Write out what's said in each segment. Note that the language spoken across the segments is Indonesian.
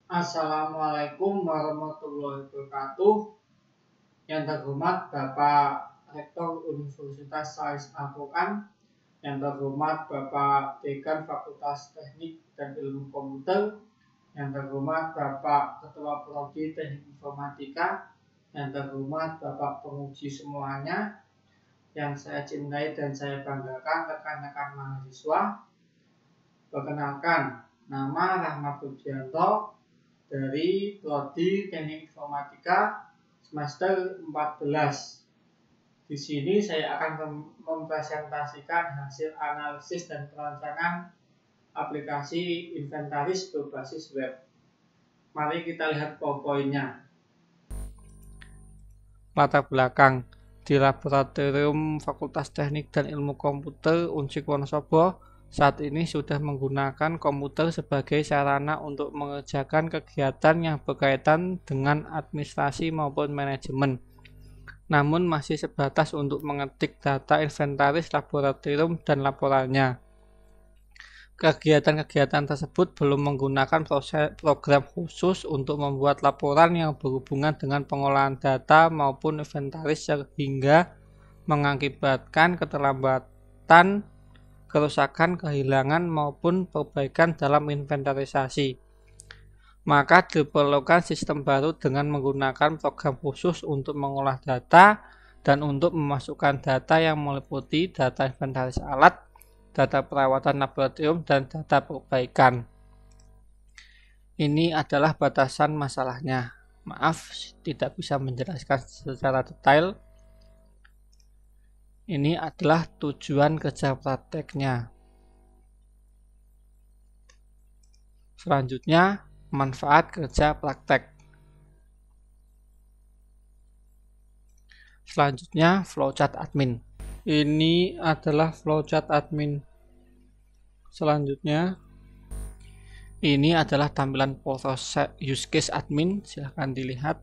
Assalamualaikum warahmatullahi wabarakatuh. Yang terhormat Bapak Rektor Universitas Syarif Al-Quran, yang terhormat Bapak Dekan Fakultas Teknik dan Ilmu Komputer, yang terhormat Bapak Ketua Prodi Teknik Informatika, yang terhormat Bapak penguji semuanya, yang saya cintai dan saya banggakan rekan-rekan mahasiswa. Perkenalkan, nama Rahmat Pujianto dari Prodi Teknik Informatika semester 14. Di sini saya akan mempresentasikan hasil analisis dan perancangan aplikasi inventaris berbasis web. Mari kita lihat PowerPoint-nya. Latar belakang di Laboratorium Fakultas Teknik dan Ilmu Komputer Unsik Wonosobo saat ini sudah menggunakan komputer sebagai sarana untuk mengerjakan kegiatan yang berkaitan dengan administrasi maupun manajemen. Namun masih sebatas untuk mengetik data inventaris laboratorium dan laporannya. Kegiatan-kegiatan tersebut belum menggunakan program khusus untuk membuat laporan yang berhubungan dengan pengolahan data maupun inventaris sehingga mengakibatkan keterlambatan, kerusakan, kehilangan maupun perbaikan dalam inventarisasi. Maka diperlukan sistem baru dengan menggunakan program khusus untuk mengolah data dan untuk memasukkan data yang meliputi data inventaris alat, data perawatan laboratorium, dan data perbaikan. Ini adalah batasan masalahnya. Maaf, tidak bisa menjelaskan secara detail. Ini adalah tujuan kerja prakteknya. Selanjutnya, manfaat kerja praktek. Selanjutnya, flowchart admin. Ini adalah flowchart admin. Selanjutnya, ini adalah tampilan proses use case admin. Silahkan dilihat.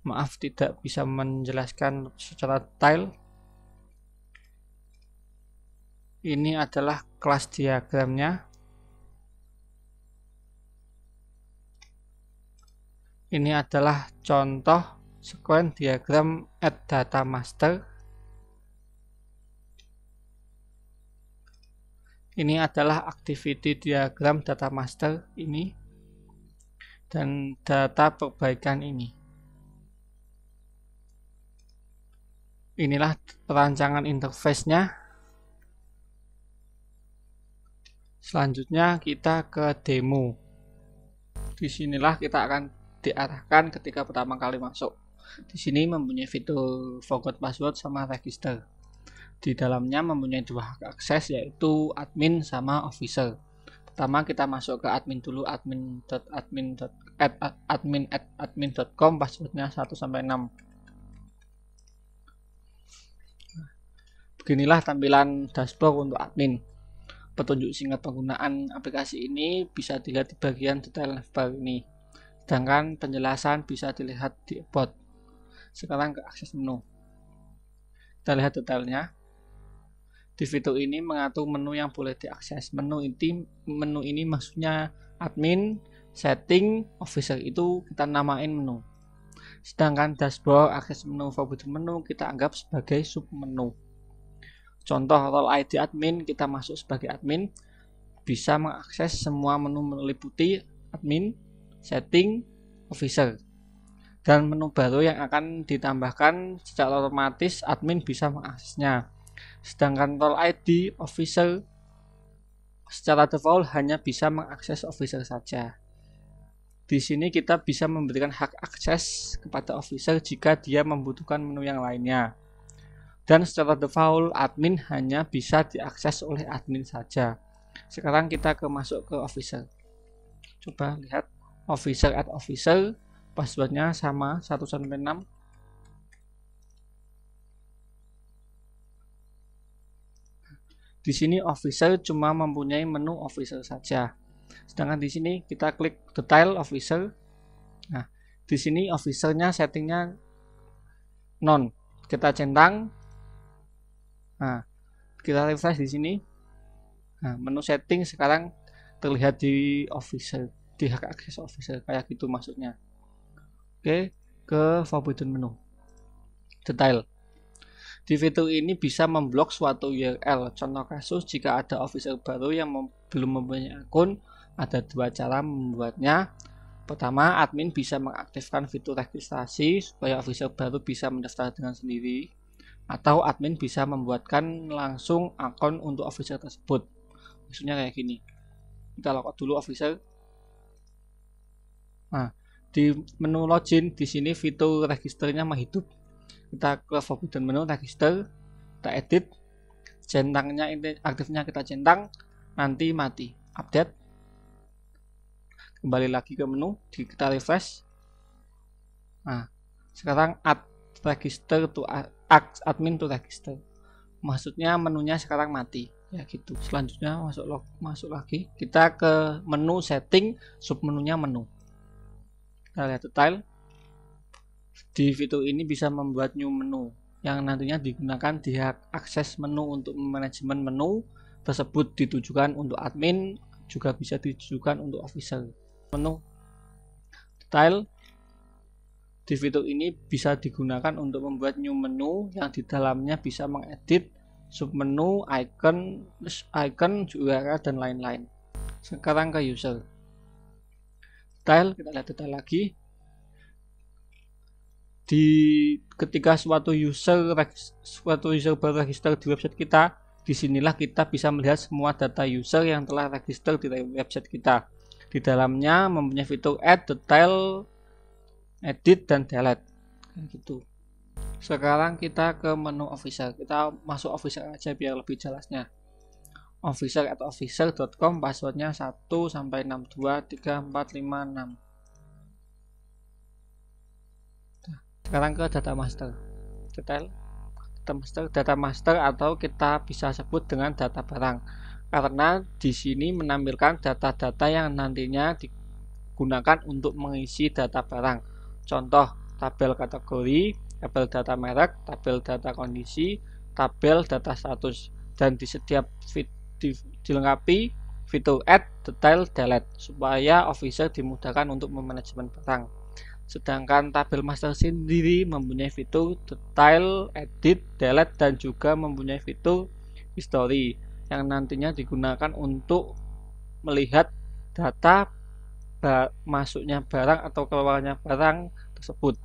Maaf, tidak bisa menjelaskan secara detail. Ini adalah kelas diagramnya. Ini adalah contoh sequence diagram add data master. Ini adalah activity diagram data master ini dan data perbaikan ini. Inilah perancangan interface-nya. Selanjutnya kita ke demo. Disinilah kita akan diarahkan ketika pertama kali masuk. Di sini mempunyai fitur forgot password sama register. Di dalamnya mempunyai dua hak akses, yaitu admin sama officer. Pertama kita masuk ke admin dulu, admin@admin.com, passwordnya 1-6. Beginilah tampilan dashboard untuk admin. Petunjuk singkat penggunaan aplikasi ini bisa dilihat di bagian detail navbar ini. Sedangkan penjelasan bisa dilihat di about. Sekarang ke akses menu. Kita lihat detailnya. Di fitur ini mengatur menu yang boleh diakses. Menu ini maksudnya admin, setting, officer, itu kita namain menu. Sedangkan dashboard, akses menu, forbidden menu kita anggap sebagai submenu. Contoh role ID admin, kita masuk sebagai admin, bisa mengakses semua menu meliputi admin, setting, officer. Dan menu baru yang akan ditambahkan secara otomatis admin bisa mengaksesnya. Sedangkan role ID officer secara default hanya bisa mengakses officer saja. Di sini kita bisa memberikan hak akses kepada officer jika dia membutuhkan menu yang lainnya. Dan secara default admin hanya bisa diakses oleh admin saja. Sekarang kita masuk ke officer. Coba lihat officer at officer, passwordnya sama 1-6. Di sini officer cuma mempunyai menu officer saja. Sedangkan di sini kita klik detail officer. Nah, di sini officernya settingnya none. Kita centang. Nah, kita refresh di sini. Nah, menu setting sekarang terlihat di officer. di hak akses officer, kayak gitu maksudnya. Oke, ke forbidden menu. Detail. Di fitur ini bisa memblok suatu URL. Contoh kasus, jika ada officer baru yang belum mempunyai akun, ada dua cara membuatnya. Pertama, admin bisa mengaktifkan fitur registrasi supaya officer baru bisa mendaftar dengan sendiri, atau admin bisa membuatkan langsung akun untuk officer tersebut. Maksudnya kayak gini. Kita login dulu officer. Nah, di menu login di sini fitur registernya menghidup. Kita ke forbidden menu register, kita edit, centangnya ini aktifnya kita centang, nanti mati, update, kembali lagi ke menu, kita refresh. Nah, sekarang add register to admin to register, maksudnya menunya sekarang mati, ya gitu. Selanjutnya masuk lagi, kita ke menu setting, submenunya menu. Kita lihat detail. Di fitur ini bisa membuat new menu yang nantinya digunakan di hak akses menu untuk manajemen menu tersebut ditujukan untuk admin, juga bisa ditujukan untuk officer. Menu detail. Di fitur ini bisa digunakan untuk membuat new menu yang di dalamnya bisa mengedit submenu, icon, URL dan lain-lain. Sekarang ke user. Detail, kita lihat detail lagi. Ketika suatu user baru register di website kita, disinilah kita bisa melihat semua data user yang telah register di website kita. Di dalamnya mempunyai fitur add, detail, edit, dan delete, kayak gitu. Sekarang kita ke menu officer. Kita masuk officer aja biar lebih jelasnya. officer@officer.com, passwordnya 1-62-3456. Sekarang ke data master. Detail. Data master atau kita bisa sebut dengan data barang, karena di sini menampilkan data-data yang nantinya digunakan untuk mengisi data barang. Contoh, tabel kategori, tabel data merek, tabel data kondisi, tabel data status, dan di setiap dilengkapi fitur add, detail, delete supaya officer dimudahkan untuk memanajemen barang. Sedangkan tabel master sendiri mempunyai fitur detail, edit, delete, dan juga mempunyai fitur history yang nantinya digunakan untuk melihat data masuknya barang atau keluarnya barang tersebut.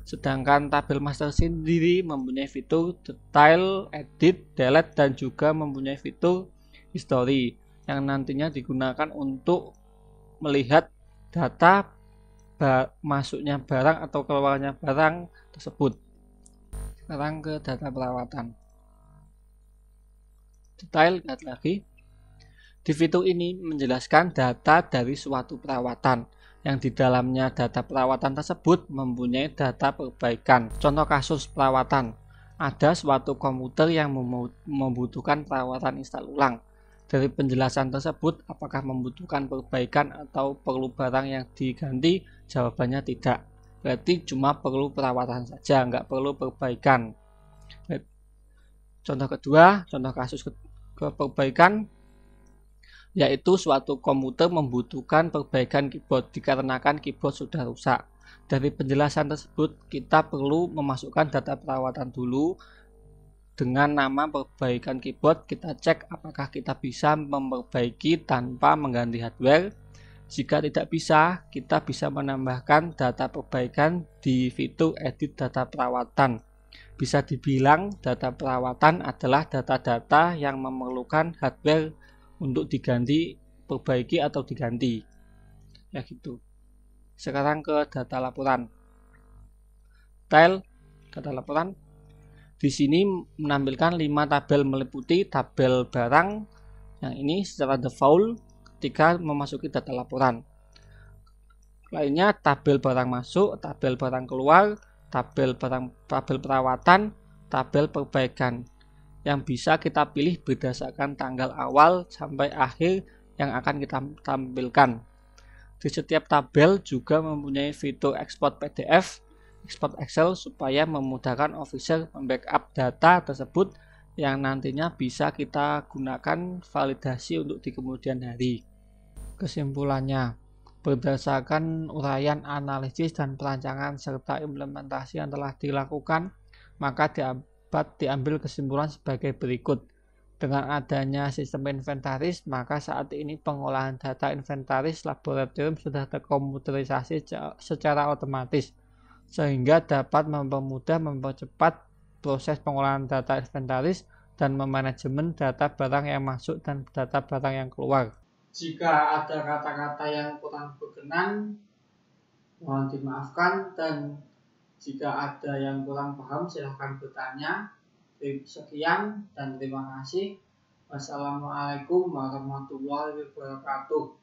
Sedangkan tabel master sendiri mempunyai fitur detail, edit, delete, dan juga mempunyai fitur history yang nantinya digunakan untuk melihat data masuknya barang atau keluarnya barang tersebut. Sekarang ke data perawatan. Detail, lihat lagi. Di fitur ini menjelaskan data dari suatu perawatan yang di dalamnya data perawatan tersebut mempunyai data perbaikan. Contoh kasus perawatan, ada suatu komputer yang membutuhkan perawatan install ulang. Dari penjelasan tersebut, apakah membutuhkan perbaikan atau perlu barang yang diganti? Jawabannya tidak. Berarti cuma perlu perawatan saja, nggak perlu perbaikan. Contoh kedua, contoh kasus ke perbaikan, yaitu suatu komputer membutuhkan perbaikan keyboard dikarenakan keyboard sudah rusak. Dari penjelasan tersebut, kita perlu memasukkan data perawatan dulu. Dengan nama perbaikan keyboard, kita cek apakah kita bisa memperbaiki tanpa mengganti hardware. Jika tidak bisa, kita bisa menambahkan data perbaikan di fitur edit data perawatan. Bisa dibilang data perawatan adalah data-data yang memerlukan hardware untuk diganti, perbaiki, atau diganti. Ya gitu. Sekarang ke data laporan. Detail data laporan. Di sini menampilkan 5 tabel meliputi tabel barang yang ini secara default ketika memasuki data laporan. Lainnya tabel barang masuk, tabel barang keluar, tabel perawatan, tabel perbaikan yang bisa kita pilih berdasarkan tanggal awal sampai akhir yang akan kita tampilkan. Di setiap tabel juga mempunyai fitur ekspor PDF, ekspor Excel supaya memudahkan officer membackup data tersebut yang nantinya bisa kita gunakan validasi untuk di kemudian hari. Kesimpulannya, Berdasarkan uraian, analisis, dan perancangan serta implementasi yang telah dilakukan, maka dapat diambil kesimpulan sebagai berikut. Dengan adanya sistem inventaris, maka saat ini pengolahan data inventaris laboratorium sudah terkomputerisasi secara otomatis, sehingga dapat mempercepat proses pengolahan data inventaris dan memanajemen data barang yang masuk dan data barang yang keluar. Jika ada kata-kata yang kurang berkenan, mohon dimaafkan, dan jika ada yang kurang paham silahkan bertanya. Sekian dan terima kasih. Wassalamualaikum warahmatullahi wabarakatuh.